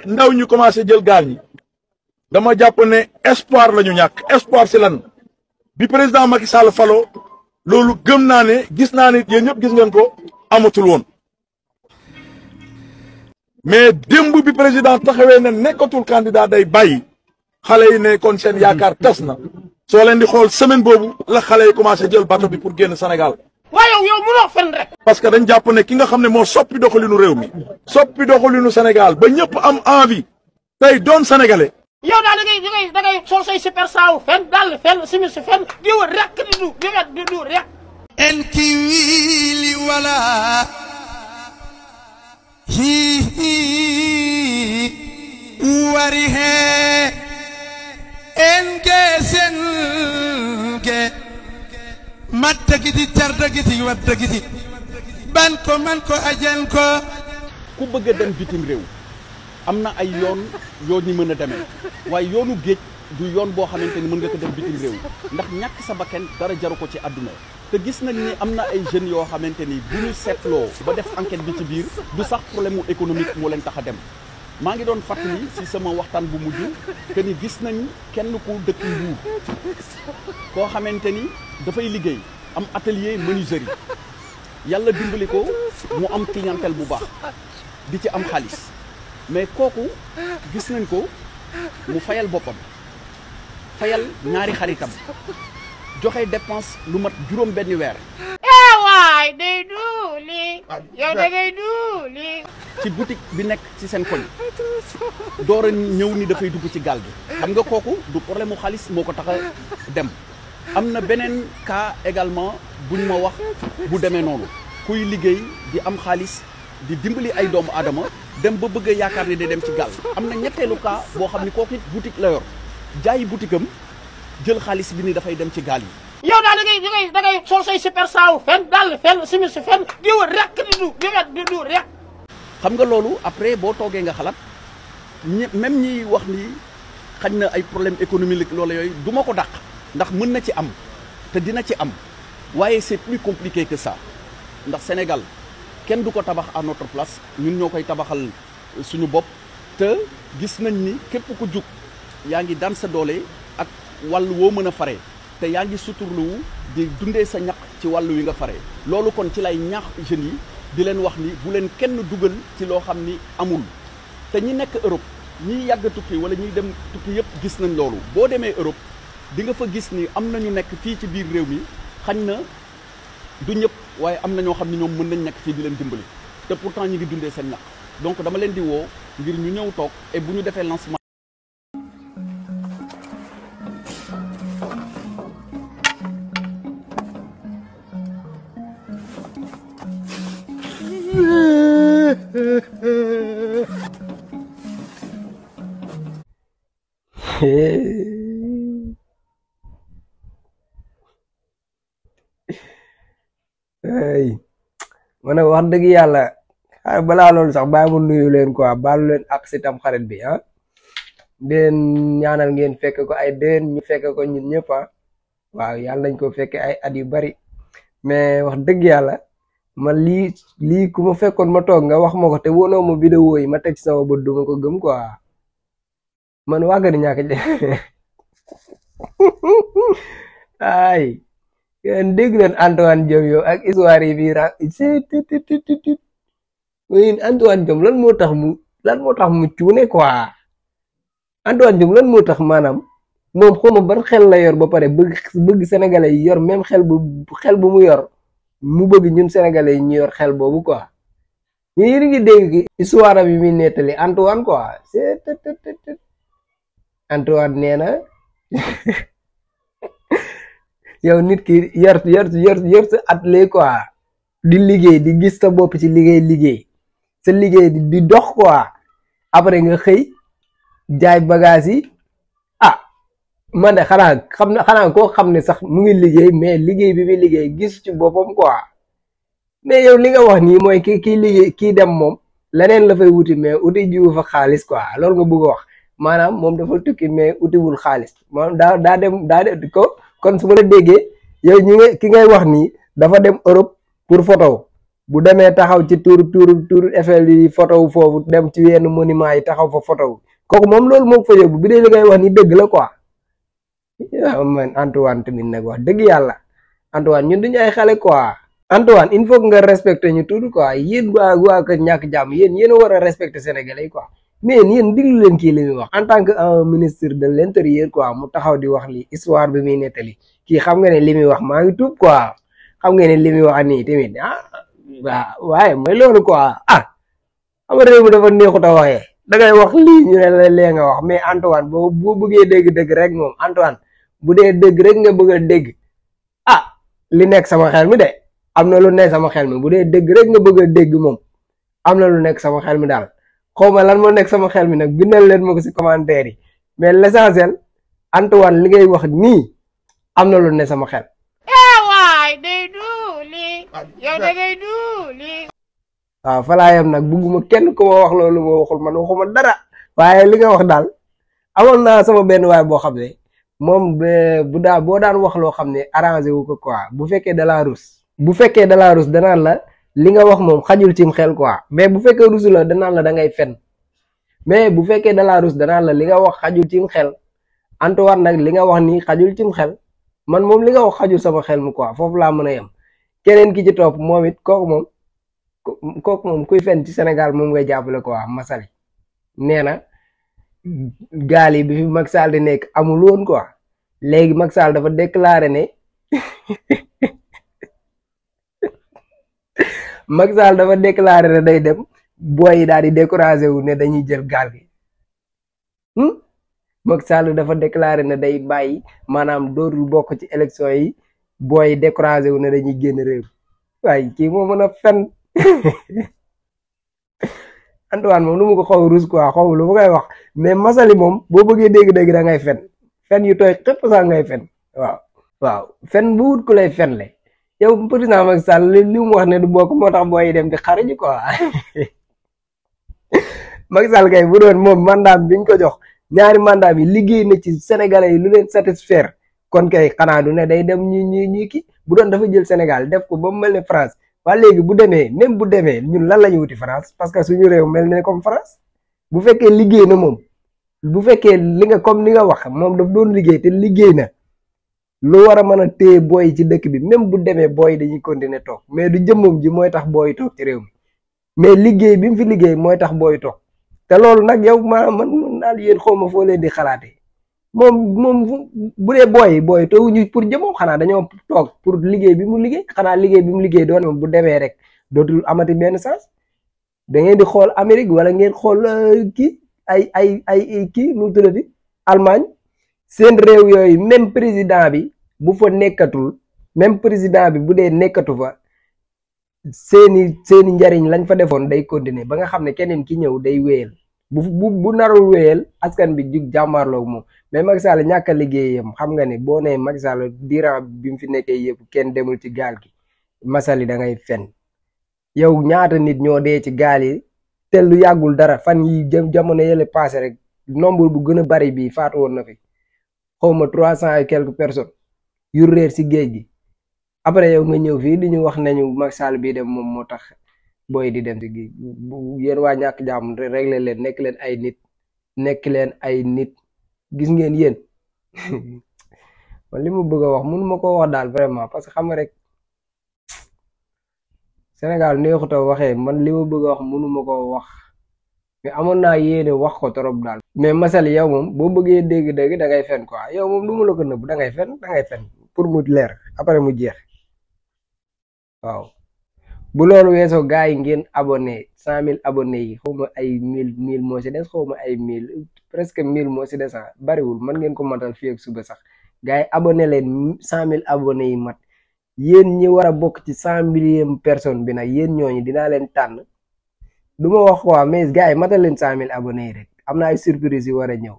ndaw ñu commencé jël gaal ñi dama jàpp ne espoir la ñu ñàkk espoir si lan bi président Macky Sall falo loolu gëm naa ne gis naa ne yéen ñëpp gis ngeen ko amatul woon mais démb bi président taxawee ne nekkatul candidat day bàyyi xale yi ne kon seen yaakaar tas na soo leen di xool semaine boobu la xale yi commencé jël bateau bi pour génn Sénégal. waaye yow mënoo fen rek. parce que dañ jàpp ne ki nga xam ne moo soppi doxalinu réew mi soppi doxalinu Sénégal ba ñëpp am envie tey doon sénégalais. yow daal da ngay sol say super saawu fen daal fen simis fen di wër rek di du rek. en kiwili wala hi wari he en gesen ge mattagiti tardagiti waddagiti ban ko man ko ajan ko ku bëgg a dem bitim réew am na ay yoon ñi mën a demee waaye yoonu géej du yoon boo xamante ni mën nga ko dem bitim réew ndax ñàkk sa bakkan dara jaru ko ci àdduna te gis nañ ni am na ay jeunes yoo xamante ni bu ñu seetloo ba def enquête bi ci biir du sax problème mu économique moo leen tax a dem maa ngi doon fàttali si sama waxtaan bu mujj que ni gis nañ kenn ku dëkk Mbuur koo xamante ni dafay liggéey am atelier menuiserie yàlla dimbali ko mu am clientèle bu baax di ci am xaalis mais kooku gis nañ ko mu fayal boppam fayal ñaari xaritam joxe dépense lu mat juróom benn weer. waay day duuli yow da ngay duuli. ci boutique bi nekk ci seen koñ door a ñëw ni dafay dugg ci gaal gi xam nga kooku du problème mu xaalis moo ko tax a dem. am na beneen cas également buñ ma wax bu demee noonu kuy liggéey di am xaalis di dimbali ay doomu aadama dem ba bëgg a yaakaar ne day dem ci gaal am na ñetteelu cas boo xam ni kooku it boutique la yor jaayi boutique am jël xaalis bi ni dafay dem ci gaal yi. yow daal da ngay sol say super saawu fen daal fen simis fen di wër rek di du rek. xam nga loolu après boo toogee nga xalaat même ñi wax ni xañ na ay problème économique loola yooyu du ma ko dàq ndax mën na ci am te dina ci am waaye c'est plus compliqué que ça ndax Sénégal kenn du ko tabax à notre place ñun ñoo koy tabaxal suñu bopp te gis nañ ni képp ku jug yaa ngi daan sa doole ak wàllu woo mën a fare te yaa ngi suturluwu di dundee sa ñaq ci wàllu wi nga fare loolu kon ci lay ñaax jeunes yi di leen wax ni bu leen kenn dugal ci loo xam ni amul te ñi nekk Europe ñi yàgg tukki wala ñiy dem tukki yëpp gis nañ loolu boo demee Europe di nga fa gis ni am nañu nekk fii ci biir réew mi xañ na du ñëpp waaye am na ñoo xam ni ñoom mën nañ nekk fii di leen dimbali te pourtant ñi ngi dundee seen ñaq donc dama leen di woo ngir ñu ñëw toog et bu ñu defee lancement. ay man wax dëgg yàlla balaa loolu sax bàyyi mu nuyu leen quoi baalu leen ak si tam xarit bi ah den ñaanal ngeen fekk ko ay déen ñu fekk ko ñun ñëpp ah waaw yàlla nañ ko fekke ay at yu bari mais wax dëgg yàlla man lii ku ma fekkoon ma toog nga wax ma ko te wonoo ma vidéo yi ma teg ci sama bët du ma ko gëm quoi man waa gën a ñàkk ay yéen dégg leen Antoine Diome yow ak histoire yi bii Antoine Diome lan moo tax mu cuune quoi Antoine Diome lan moo tax maanaam moom xawma ban xel la yor ba pare bëgg sénégalais yi yor même xel bu mu yor mu bëgg ñun sénégalais yi ñu yor xel boobu quoi yéen a ngi dégg histoire bi muy nettali Antoine quoi Antoine nee na yow nit ki yor sa atelier quoi di liggéey di gis sa bopp ci liggéey sa liggéey di dox quoi après nga xëy jaay bagage yi ah man de xanaa koo xam ne sax mu ngi liggéey mais liggéey bi muy liggéey gis ci boppam quoi mais yow li nga wax nii mooy kii liggéey kii dem moom leneen la fay wuti mais uti jiwu fa xaalis quoi loolu nga bëgg a wax maanaam moom dafa tukki mais utiwul xaalis moom daa dem ko kon su ma la déggee yow ki ngay wax nii dafa dem Europe pour photo bu demee taxaw ci tour Eiffel yi photo wu foofu dem ci yenn monument yi taxaw fa photo wu kooku moom loolu moo ko fa yóbbu bu dee li ngay wax ni dëgg la quoi waaw man Antoine tamit nag wax dëgg yàlla Antoine ñun duñu ay xale quoi Antoine il faut que nga respecter ñu tuuti quoi yéen waa ko ñàkk jàmm yéen a war a respecter sénégalais yi quoi mais yéen diglu leen kii li muy wax en tant que ministre de l'intérieur quoi mu taxaw di wax li histoire bi muy nettali kii xam nga ne li muy wax maa ngi tuub quoi xam nga ne li muy wax nii tamit waaw waaye mooy loolu quoi xam nga réew mi dafa neexut a waxee da ngay wax lii ñu ne la lee nga wax mais Antoine boo bëggee dégg-dëgg rek moom Antoine bu dee dëgg rek nga bëgg a dégg li nekk sama xel mi de am na lu nekk sama xel mi bu dee dëgg rek nga bëgg a dégg moom am na lu nekk sama xel mi daal xaw ma lan moo nekk sama xel mi nag bindal leen ma ko si commentaire yi mais l'essentiel Antoine li ngay wax nii am na lu nekk sama xel. waay day duuli yow da ngay duuli. waaw fa laa yem nag bugguma kenn ku ma wax loolu ma waxul man waxuma dara waaye li nga wax daal amoon naa sama benn waay boo xam ne moom boo daan wax loo xam ne arrangé wu ko quoi bu fekkee da la rus danaan la li nga wax moom xajul cim xel quoi mais bu fekkee rusu la danaan la da ngay fen mais bu fekkee da la rus danaan la li nga wax xajul cim xel Antoine nag li nga wax nii xajul cim xel man moom li nga wax xajul sama xel mu quoi foofu laa mën a yem keneen ki ci topp moom it kooku moom kuy fen ci Sénégal moom ngay jàppale quoi Massaly nee na gaal yi bi fi Macky Sall di nekk amul woon quoi léegi Macky Sall dafa déclaré ne Macky Sall dafa déclaré ne day dem booy yi daal di découragé wu ne dañuy jël gaal gi Macky Sall dafa déclaré ne day bàyyi maanaam dootul bokk ci élection yi booy yi découragé wu ne dañuy génn réew waaye kii moo mën a fen Antoine moom lu mu ko xaw rus quoi xaw lu ma koy wax mais Massaly moom boo bëggee dégg-dégg da ngay fen yu tooy xëpp sax ngay fen waaw fen bu wut ku lay fen le yow président Macky Sall li mu wax ne du bokk moo tax booy dem di xaruji quoi Macky Sall kay bu doon moom mandat biñ ko jox ñaari mandat bi liggéey na ci sénégalais yi lu leen satisfaire kon kay xanaa du ne day dem ñi ki bu doon dafa jël Sénégal def ko ba mu mel ne France waa léegi bu demee même bu demee ñun lan la ñu wuti France parce que suñu réew mel ne comme France bu fekkee liggéey na moom bu fekkee li nga comme ni nga wax moom daf doon liggéey te liggéey na lu war a mën a téye booy ci dëkk bi même bu demee booy dañuy continuer toog mais du jëmmam ji mooy tax booy toog ci réew mi mais liggéey bi mu fi liggéey mooy tax booy toog te loolu nag yow man daal yéen xaw ma foo leen di xalaatee moom bu dee booy tooguñu pour jëmoom xanaa dañoo toog pour liggéey bi mu liggéey xanaa liggéey bi mu liggéey doon moom bu demee rek dootul amati benn sens da ngeen di xool Amérique wala ngeen xool kii ay kii nu mu tuddati Allemagne seen réew yooyu même président bi bu fa nekkatul même président bi bu dee nekkatu fa seeni njariñ lañ fa defoon day continuer ba nga xam ne keneen ki ñëw day wéyal bu narul wéyal askan bi jug jàmmaarloog moom mais Macky Sall ñàkk a liggéeyam xam nga ne boo nee Macky Sall durant bi mu fi nekkee yëpp kenn demul ci gaal gi Massaly da ngay fen yow ñaata nit ñoo dee ci gaal yi te lu yàggul dara fan yi jamono yële passé rek nombre bu gën a bari bii faatu woon na fi xawma 300 et quelques personnes yu réer si géej gi après yow nga ñëw fii di ñu wax nañu Macky Sall bii dem moom moo tax booy di dem si géej yéen waa ñàkk jàmm réglé leen nekk leen ay nit gis ngeen yéen man li ma bëgg a wax mënu ma ko wax daal vraiment parce que xam nga rek Sénégal neexut a waxee man li ma bëgg a wax mënu ma ko wax mais amoon naa yéene wax ko trop daal. mais Massaly yow moom boo bëggee dégg-dégg da ngay fen quoi yow moom du ma la ko nëbb da ngay fen pour mu leer après mu jeex waaw. bu loolu weesoo gars yi ngeen abonné 100 000 abonnés yi xaw ma ay 1000 moo si des xaw ma ay 1000 presque 1000 moo si des bariwul mën ngeen ko matal fii ak suba sax gars yi abonné leen 100 000 abonnés yi mat yéen ñi war a bokk ci 100 millième personne bi nag yéen ñooñu dinaa leen tànn du ma wax quoi mais gars yi matal leen 100 000 abonnés yi rek am na ay surprise yu war a ñëw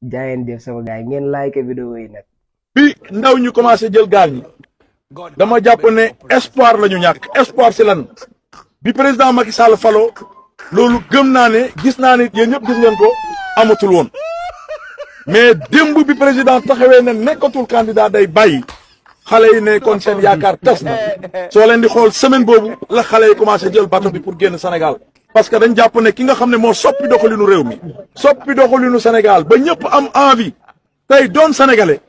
jaayeen def sama gars yi ngeen like vidéo yi nag. bi ndaw ñu commencé jël gaal ñi. dama jàpp ne espoir la ñu ñàkk espoir si lan bi président Macky Sall falo loolu gëm naa ne gis naa ne yéen ñëpp gis ngeen ko amatul woon mais démb bi président taxawee ne nekkatul candidat day bàyyi xale yi ne kon seen yaakaar tas na soo leen di xool semaine boobu la xale yi commencé jël bateau bi pour génn Sénégal parce que dañ jàpp ne ki nga xam ne moo soppi doxalinu réew mi soppi doxalinu Sénégal ba ñëpp am envie tey doon sénégalais